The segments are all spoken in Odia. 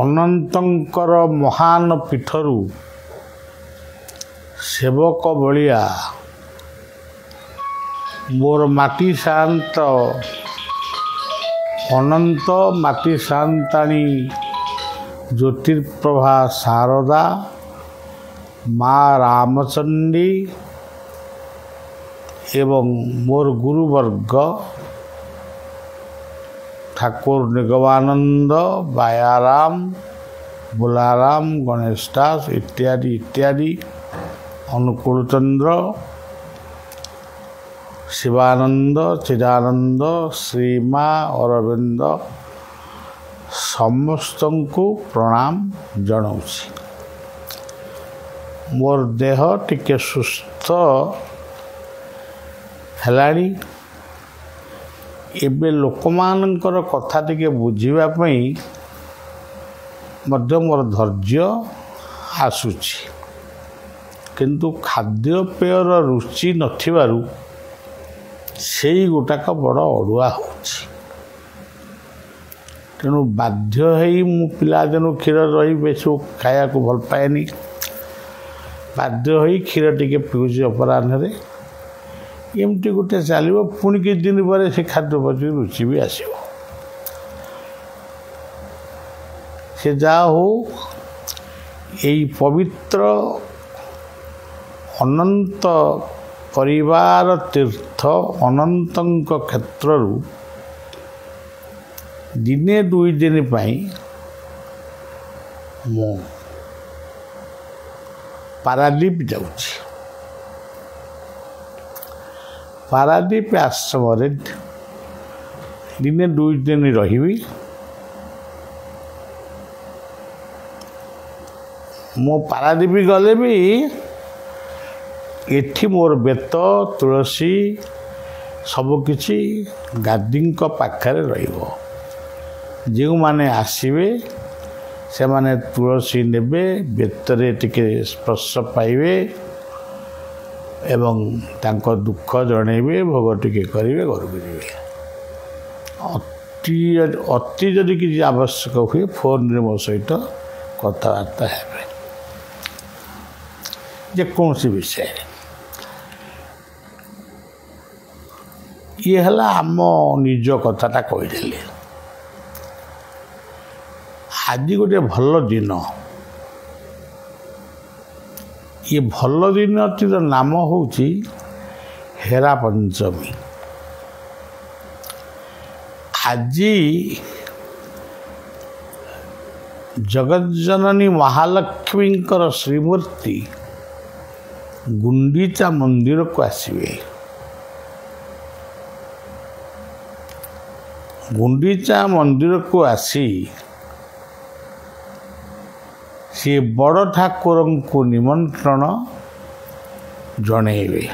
ଅନନ୍ତଙ୍କର ମହାନ ପୀଠରୁ ସେବକ ବଳିଆ ମୋର ମାଟି ଶାନ୍ତ ଅନନ୍ତ ମାଟି ଶାନ୍ତାଣୀ ଜ୍ୟୋତିର୍ପ୍ରଭା ଶାରଦା ମା ରାମଚଣ୍ଡୀ ଏବଂ ମୋର ଗୁରୁବର୍ଗ ଠାକୁର ନିଗମାନନ୍ଦ ବାୟାରାମ ବୁଲାରାମ ଗଣେଶ ଦାସ ଇତ୍ୟାଦି ଇତ୍ୟାଦି ଅନୁକୂଳ ଚନ୍ଦ୍ର ଶିବାନନ୍ଦ ଚିଦାନନ୍ଦ ଶ୍ରୀମା ଅରବିନ୍ଦ ସମସ୍ତଙ୍କୁ ପ୍ରଣାମ ଜଣାଉଛି। ମୋର ଦେହ ଟିକେ ସୁସ୍ଥ ହେଲାଣି। ଏବେ ଲୋକମାନଙ୍କର କଥା ଟିକେ ବୁଝିବା ପାଇଁ ମଧ୍ୟ ମୋର ଧୈର୍ଯ୍ୟ ଆସୁଛି, କିନ୍ତୁ ଖାଦ୍ୟପେୟର ରୁଚି ନଥିବାରୁ ସେଇ ଗୋଟାକ ବଡ଼ ଅଡ଼ୁଆ ହେଉଛି। ତେଣୁ ବାଧ୍ୟ ହେଇ ମୁଁ ପିଲାଦିନୁ କ୍ଷୀର ଦହି ବେଶୀ ଖାଇବାକୁ ଭଲ ପାଏନି। ବାଧ୍ୟ ହୋଇ କ୍ଷୀର ଟିକେ ପିଉଛି ଅପରାହ୍ନରେ। ଏମିତି ଗୋଟେ ଚାଲିବ, ପୁଣି କିଛି ଦିନ ପରେ ସେ ଖାଦ୍ୟ ପ୍ରତି ରୁଚି ବି ଆସିବ। ସେ ଯାହା ହଉ ଏଇ ପବିତ୍ର ଅନନ୍ତ ପରିବାର ତୀର୍ଥ ଅନନ୍ତଙ୍କ କ୍ଷେତ୍ରରୁ ଦିନେ ଦୁଇ ଦିନ ପାଇଁ ମୁଁ ପାରାଦୀପ ଯାଉଛି। ପାରାଦୀପ ଆଶ୍ରମରେ ଦିନେ ଦୁଇ ଦିନ ରହିବି। ମୁଁ ପାରାଦୀପ ଗଲେ ବି ଏଠି ମୋର ବେତ ତୁଳସୀ ସବୁକିଛି ଗାଦିଙ୍କ ପାଖରେ ରହିବ। ଯେଉଁମାନେ ଆସିବେ ସେମାନେ ତୁଳସୀ ନେବେ, ବେତରେ ଟିକେ ସ୍ପର୍ଶ ପାଇବେ ଏବଂ ତାଙ୍କ ଦୁଃଖ ଜଣେଇବେ, ଭୋଗ ଟିକେ କରିବେ, ଘରକୁ ଯିବେ। ଅତି ଯଦି କିଛି ଆବଶ୍ୟକ ହୁଏ ଫୋନରେ ମୋ ସହିତ କଥାବାର୍ତ୍ତା ହେବେ ଯେକୌଣସି ବିଷୟରେ। ଇଏ ହେଲା ଆମ ନିଜ କଥାଟା କହିଦେଲି। ଆଜି ଗୋଟେ ଭଲ ଦିନ। ଏ ଭଲ ଦିନଟିର ନାମ ହେଉଛି ହେରା ପଞ୍ଚମୀ। ଆଜି ଜଗଜ୍ଜନନୀ ମହାଲକ୍ଷ୍ମୀଙ୍କର ଶ୍ରୀମୂର୍ତ୍ତି ଗୁଣ୍ଡିଚା ମନ୍ଦିରକୁ ଆସିବେ। ଗୁଣ୍ଡିଚା ମନ୍ଦିରକୁ ଆସି ସିଏ ବଡ଼ ଠାକୁରଙ୍କୁ ନିମନ୍ତ୍ରଣ ଜଣେଇବେ।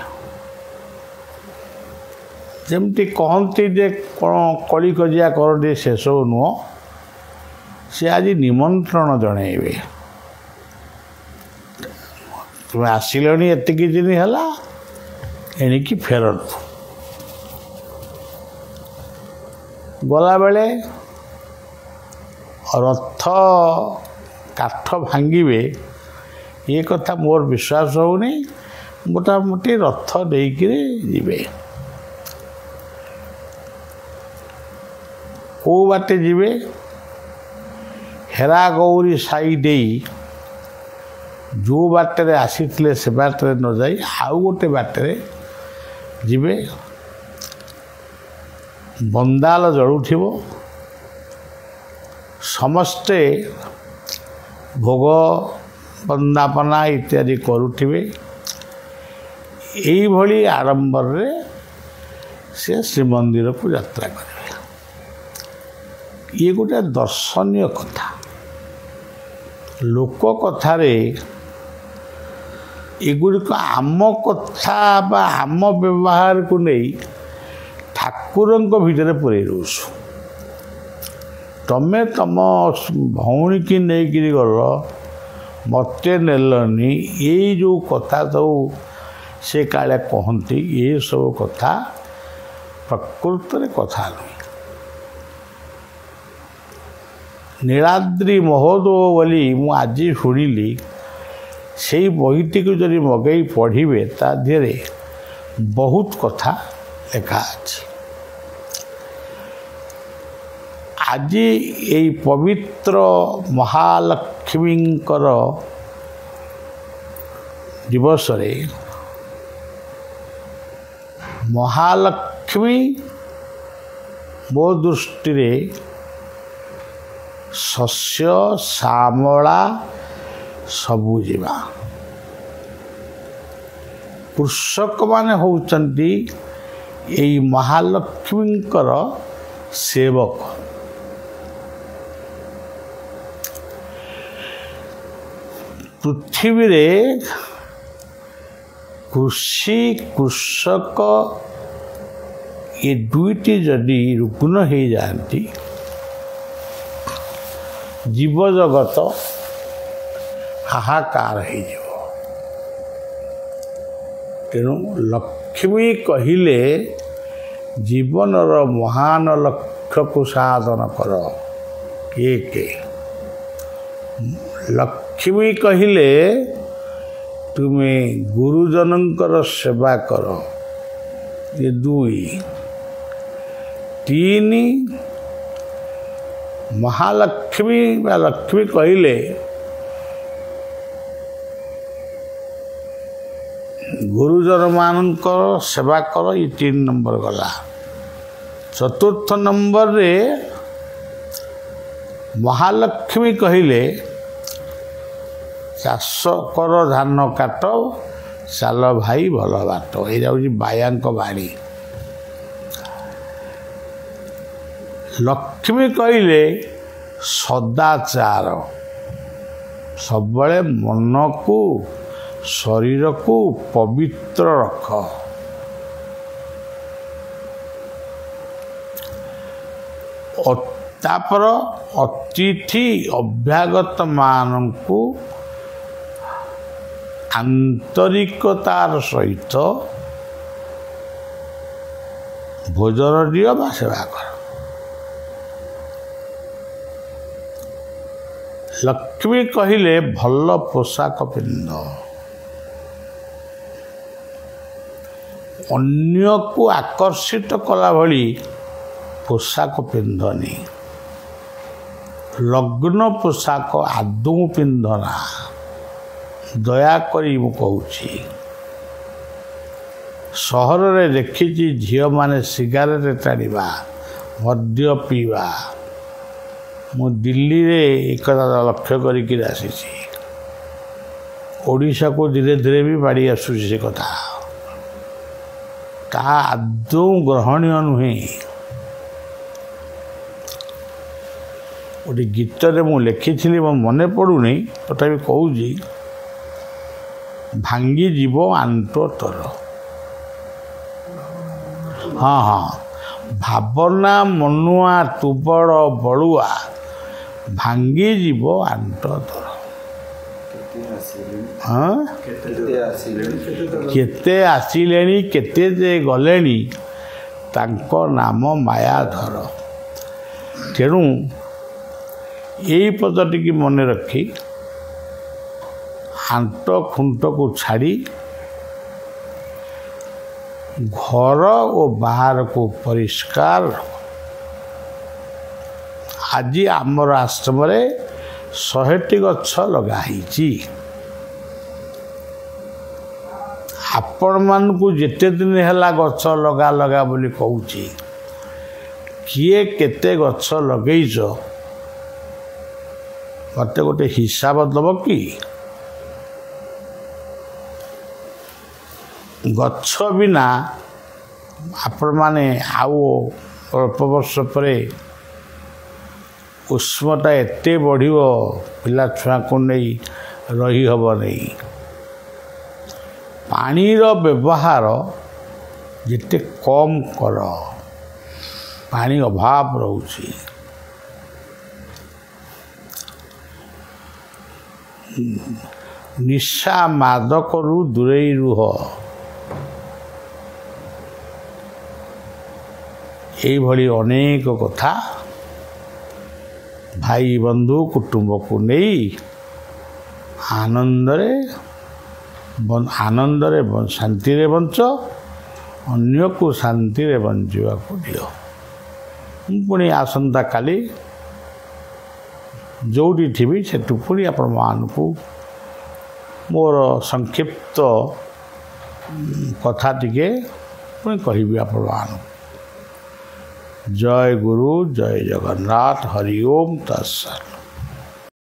ଯେମିତି କହନ୍ତି ଯେ କ'ଣ କଳି କଜିଆ କରନ୍ତି, ସେସବୁ ନୁହଁ। ସେ ଆଜି ନିମନ୍ତ୍ରଣ ଜଣେଇବେ। ତୁମେ ଆସିଲଣି ଏତିକି ଦିନ ହେଲା, ଏଣିକି ଫେରନ୍ତୁ। ଗଲାବେଳେ ରଥ କାଠ ଭାଙ୍ଗିବେ, ଏ କଥା ମୋର ବିଶ୍ୱାସ ହେଉନି। ମୋଟାମୋଟି ରଥ ଦେଇକିରି ଯିବେ। କେଉଁ ବାଟେ ଯିବେ? ହେରା ଗୌରୀ ସାଇ ଦେଇ ଯେଉଁ ବାଟରେ ଆସିଥିଲେ ସେ ବାଟରେ ନ ଯାଇ ଆଉ ଗୋଟେ ବାଟରେ ଯିବେ। ବନ୍ଦାଲ ଜଳୁଥିବ, ସମସ୍ତେ ଭୋଗ ବନ୍ଦାପନା ଇତ୍ୟାଦି କରୁଥିବେ। ଏଇଭଳି ଆଡ଼ମ୍ବରରେ ସେ ଶ୍ରୀମନ୍ଦିରକୁ ଯାତ୍ରା କରିବେ। ଇଏ ଗୋଟେ ଦର୍ଶନୀୟ କଥା। ଲୋକ କଥାରେ ଏଗୁଡ଼ିକ ଆମ କଥା ବା ଆମ ବ୍ୟବହାରକୁ ନେଇ ଠାକୁରଙ୍କ ଭିତରେ ପୁରେଇ ଦେଉଛୁ। ତମେ ତମ ଭଉଣୀକି ନେଇକିରି ଗଲ, ମୋତେ ନେଲନି, ଏଇ ଯେଉଁ କଥା ସବୁ ସେ କାଳେ କହନ୍ତି, ଏସବୁ କଥା ପ୍ରକୃତରେ କଥା ନୁହେଁ। ନୀଳାଦ୍ରି ମହୋଦୟ ବୋଲି ମୁଁ ଆଜି ଶୁଣିଲି। ସେଇ ବହିଟିକୁ ଯଦି ମଗାଇ ପଢ଼ିବେ ତା ଦେହରେ ବହୁତ କଥା ଲେଖା ଅଛି। ଆଜି ଏଇ ପବିତ୍ର ମହାଲକ୍ଷ୍ମୀଙ୍କର ଦିବସରେ ମହାଲକ୍ଷ୍ମୀ ମୋ ଦୃଷ୍ଟିରେ ଶସ୍ୟ ଶ୍ୟାମଳା ସବୁଜିମା। କୃଷକମାନେ ହେଉଛନ୍ତି ଏଇ ମହାଲକ୍ଷ୍ମୀଙ୍କର ସେବକ। ପୃଥିବୀରେ କୃଷି କୃଷକ ଏ ଦୁଇଟି ଯଦି ରୁଗ୍ନ ହେଇଯାଆନ୍ତି ଜୀବଜଗତ ହାହାକାର ହେଇଯିବ। ତେଣୁ ଲକ୍ଷ୍ମୀ କହିଲେ ଜୀବନର ମହାନ ଲକ୍ଷ୍ୟକୁ ସାଧନ କର। ଏକ ଲକ୍ଷ୍ମୀ କହିଲେ ତୁମେ ଗୁରୁଜନଙ୍କର ସେବା କର। ଏ ଦୁଇ। ତିନି ମହାଲକ୍ଷ୍ମୀ ବା ଲକ୍ଷ୍ମୀ କହିଲେ ଗୁରୁଜନମାନଙ୍କର ସେବା କର। ଏ 3 ନମ୍ବର ଗଲା। ଚତୁର୍ଥ ନମ୍ବରରେ ମହାଲକ୍ଷ୍ମୀ କହିଲେ ଚାଷ କର ଧାନ କାଟ ଚାଲ ଭାଇ ଭଲ ବାଟ। ଏଇଟା ହେଉଛି ବାୟାଙ୍କ ବାଣୀ। ଲକ୍ଷ୍ମୀ କହିଲେ ସଦାଚାର। ସବୁବେଳେ ମନକୁ ଶରୀରକୁ ପବିତ୍ର ରଖ। ତାपर ଅତିଥି ଅଭ୍ୟାଗତମାନଙ୍କୁ ଆନ୍ତରିକତାର ସହିତ ଭୋଜନ ଦିଅ ବା ସେବା କର। ଲକ୍ଷ୍ମୀ କହିଲେ ଭଲ ପୋଷାକ ପିନ୍ଧ। ଅନ୍ୟକୁ ଆକର୍ଷିତ କଲା ଭଳି ପୋଷାକ ପିନ୍ଧନି। ଲଗ୍ନ ପୋଷାକ ଆଦୌ ପିନ୍ଧନା। ଦୟାକରି ମୁଁ କହୁଛି। ସହରରେ ଦେଖିଛି ଝିଅମାନେ ସିଗାରେଟ ଟାଣିବା, ମଦ୍ୟ ପିଇବା। ମୁଁ ଦିଲ୍ଲୀରେ ଏକଥା ଲକ୍ଷ୍ୟ କରିକି ଆସିଛି। ଓଡ଼ିଶାକୁ ଧୀରେ ଧୀରେ ବି ମାଡ଼ି ଆସୁଛି ସେ କଥା। ତାହା ଆଦୌ ଗ୍ରହଣୀୟ ନୁହେଁ। ଗୋଟେ ଗୀତରେ ମୁଁ ଲେଖିଥିଲି, ମୋ ମନେ ପଡ଼ୁନି, ତଥାପି କହୁଛି। ଭାଙ୍ଗିଯିବ ଆଣ୍ଟ ତୋର। ହଁ ହଁ, ଭାବନା ମନୁଆ ତୁ ବଡ଼ ବଳୁଆ, ଭାଙ୍ଗିଯିବ ଆଣ୍ଟ ତୋର। ହଁ, କେତେ ଆସିଲେଣି କେତେ ଯେ ଗଲେଣି, ତାଙ୍କ ନାମ ମାୟାଧର। ତେଣୁ ଏଇ ପଦଟିକି ମନେ ରଖି ଆଣ୍ଟ ଖୁଣ୍ଟକୁ ଛାଡ଼ି ଘର ଓ ବାହାରକୁ ପରିଷ୍କାର। ଆଜି ଆମର ଆଶ୍ରମରେ 100ଟି ଗଛ ଲଗା ହେଇଛି। ଆପଣମାନଙ୍କୁ ଯେତେ ଦିନ ହେଲା ଗଛ ଲଗା ଲଗା ବୋଲି କହୁଛି, କିଏ କେତେ ଗଛ ଲଗେଇଛ ମୋତେ ଗୋଟେ ହିସାବ ଦେବ କି? ଗଛ ବିନା ଆପଣମାନେ ଆଉ ଅଳ୍ପ ବର୍ଷ ପରେ ଉଷ୍ମତା ଏତେ ବଢ଼ିବ, ପିଲା ଛୁଆଙ୍କୁ ନେଇ ରହିହେବ ନାହିଁ। ପାଣିର ବ୍ୟବହାର ଯେତେ କମ୍ କର, ପାଣି ଅଭାବ ରହୁଛି। ନିଶା ମାଦକରୁ ଦୂରେଇ ରୁହ। ଏଇଭଳି ଅନେକ କଥା भाई बंधु कुटुंब को नहीं आनंदरे शांति रे बंच अन्य को शांति रे बंचवा को दियो पुणी आसंता काली जोड़ी थी से पुणी आपण मान को मोर संक्षिप्त कथा टिके पुणी कहबी आपण मान जय गुरु जय जगन्नाथ हरि ओम तत्सत।